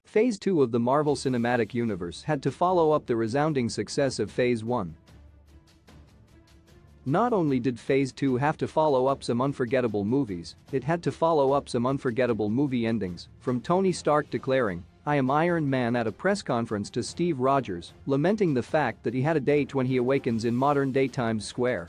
Phase 2 of the Marvel Cinematic Universe had to follow up the resounding success of Phase 1. Not only did Phase 2 have to follow up some unforgettable movies, it had to follow up some unforgettable movie endings, from Tony Stark declaring, "I am Iron Man" at a press conference to Steve Rogers lamenting the fact that he had a date when he awakens in modern-day Times Square.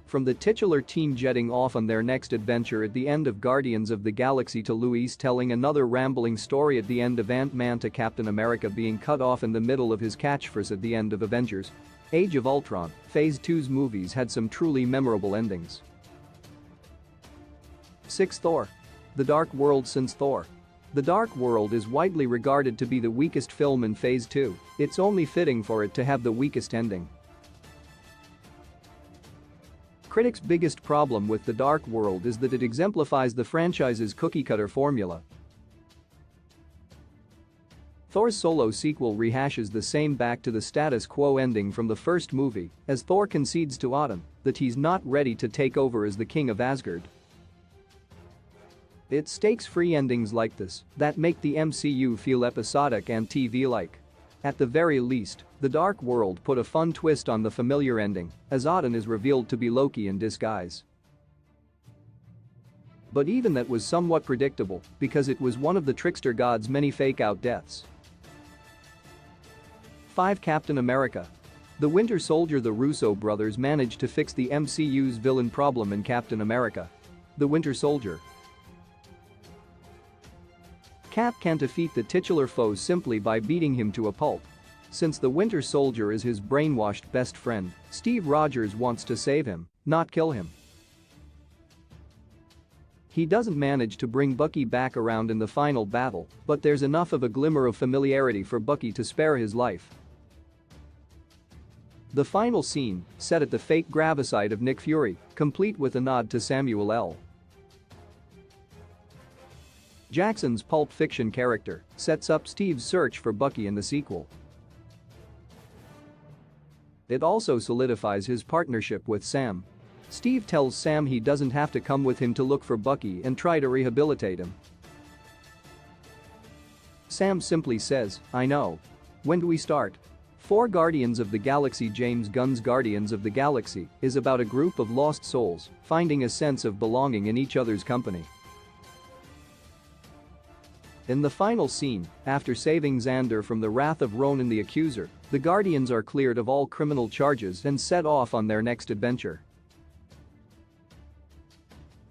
From the titular team jetting off on their next adventure at the end of Guardians of the Galaxy to Luis telling another rambling story at the end of Ant-Man to Captain America being cut off in the middle of his catchphrase at the end of Avengers Age of Ultron, Phase 2's movies had some truly memorable endings. 6. Thor. The Dark World. Since Thor: The Dark World is widely regarded to be the weakest film in Phase 2, it's only fitting for it to have the weakest ending. Critics' biggest problem with The Dark World is that it exemplifies the franchise's cookie-cutter formula. Thor's solo sequel rehashes the same back-to-the-status quo ending from the first movie, as Thor concedes to Odin that he's not ready to take over as the king of Asgard. It's stakes-free endings like this that make the MCU feel episodic and TV-like. At the very least, The Dark World put a fun twist on the familiar ending, as Odin is revealed to be Loki in disguise. But even that was somewhat predictable, because it was one of the trickster god's many fake-out deaths. 5. Captain America. The Winter Soldier. The Russo brothers managed to fix the MCU's villain problem in Captain America: The Winter Soldier. Cap can't defeat the titular foe simply by beating him to a pulp. Since the Winter Soldier is his brainwashed best friend, Steve Rogers wants to save him, not kill him. He doesn't manage to bring Bucky back around in the final battle, but there's enough of a glimmer of familiarity for Bucky to spare his life. The final scene, set at the fake gravesite of Nick Fury, complete with a nod to Samuel L. Jackson's Pulp Fiction character, sets up Steve's search for Bucky in the sequel. It also solidifies his partnership with Sam. Steve tells Sam he doesn't have to come with him to look for Bucky and try to rehabilitate him. Sam simply says, "I know. When do we start?" 4. Guardians of the Galaxy. James Gunn's Guardians of the Galaxy is about a group of lost souls finding a sense of belonging in each other's company. In the final scene, after saving Xander from the wrath of Ronan the Accuser, the Guardians are cleared of all criminal charges and set off on their next adventure.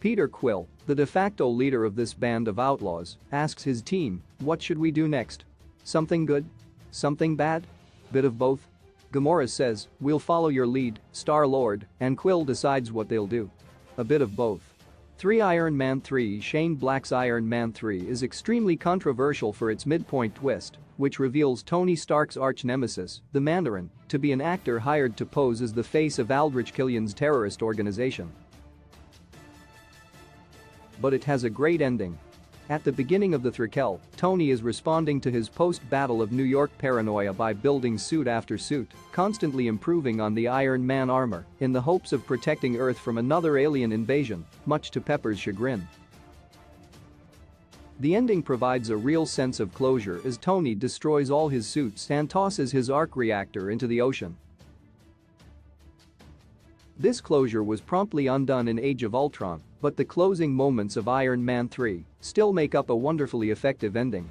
Peter Quill, the de facto leader of this band of outlaws, asks his team, "What should we do next? Something good? Something bad? Bit of both?" Gamora says, "We'll follow your lead, Star-Lord," and Quill decides what they'll do. A bit of both. 3. Iron Man 3. Shane Black's Iron Man 3 is extremely controversial for its midpoint twist, which reveals Tony Stark's arch-nemesis, the Mandarin, to be an actor hired to pose as the face of Aldrich Killian's terrorist organization. But it has a great ending. At the beginning of the threequel, Tony is responding to his post-Battle of New York paranoia by building suit after suit, constantly improving on the Iron Man armor in the hopes of protecting Earth from another alien invasion, much to Pepper's chagrin. The ending provides a real sense of closure as Tony destroys all his suits and tosses his arc reactor into the ocean. This closure was promptly undone in Age of Ultron, but the closing moments of Iron Man 3 still make up a wonderfully effective ending.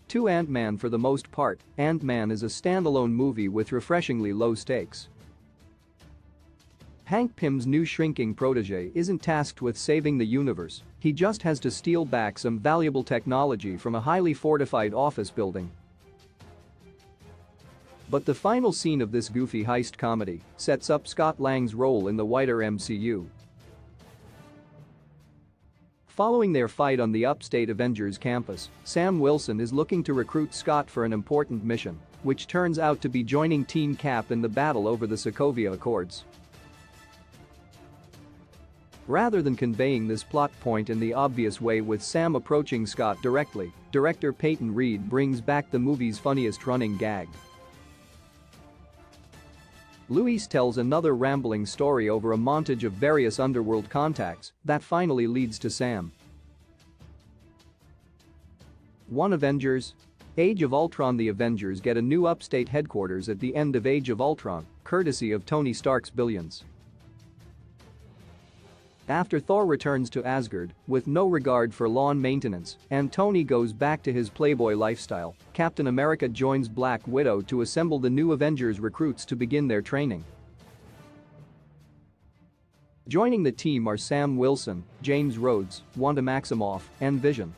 2. Ant-Man. For the most part, Ant-Man is a standalone movie with refreshingly low stakes. Hank Pym's new shrinking protege isn't tasked with saving the universe, he just has to steal back some valuable technology from a highly fortified office building. But the final scene of this goofy heist comedy sets up Scott Lang's role in the wider MCU. Following their fight on the upstate Avengers campus, Sam Wilson is looking to recruit Scott for an important mission, which turns out to be joining Team Cap in the battle over the Sokovia Accords. Rather than conveying this plot point in the obvious way with Sam approaching Scott directly, director Peyton Reed brings back the movie's funniest running gag. Luis tells another rambling story over a montage of various underworld contacts that finally leads to Sam. 1 Avengers. Age of Ultron. The Avengers get a new upstate headquarters at the end of Age of Ultron, courtesy of Tony Stark's billions. After Thor returns to Asgard, with no regard for lawn maintenance, and Tony goes back to his playboy lifestyle, Captain America joins Black Widow to assemble the new Avengers recruits to begin their training. Joining the team are Sam Wilson, James Rhodes, Wanda Maximoff, and Vision.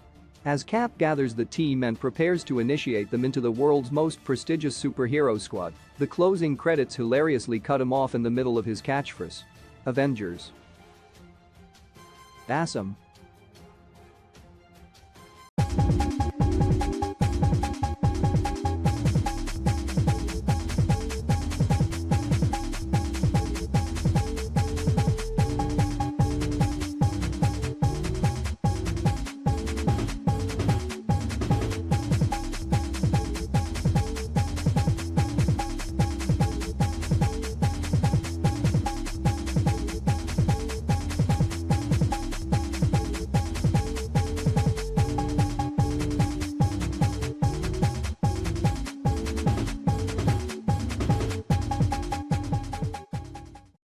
As Cap gathers the team and prepares to initiate them into the world's most prestigious superhero squad, the closing credits hilariously cut him off in the middle of his catchphrase. Avengers. Awesome.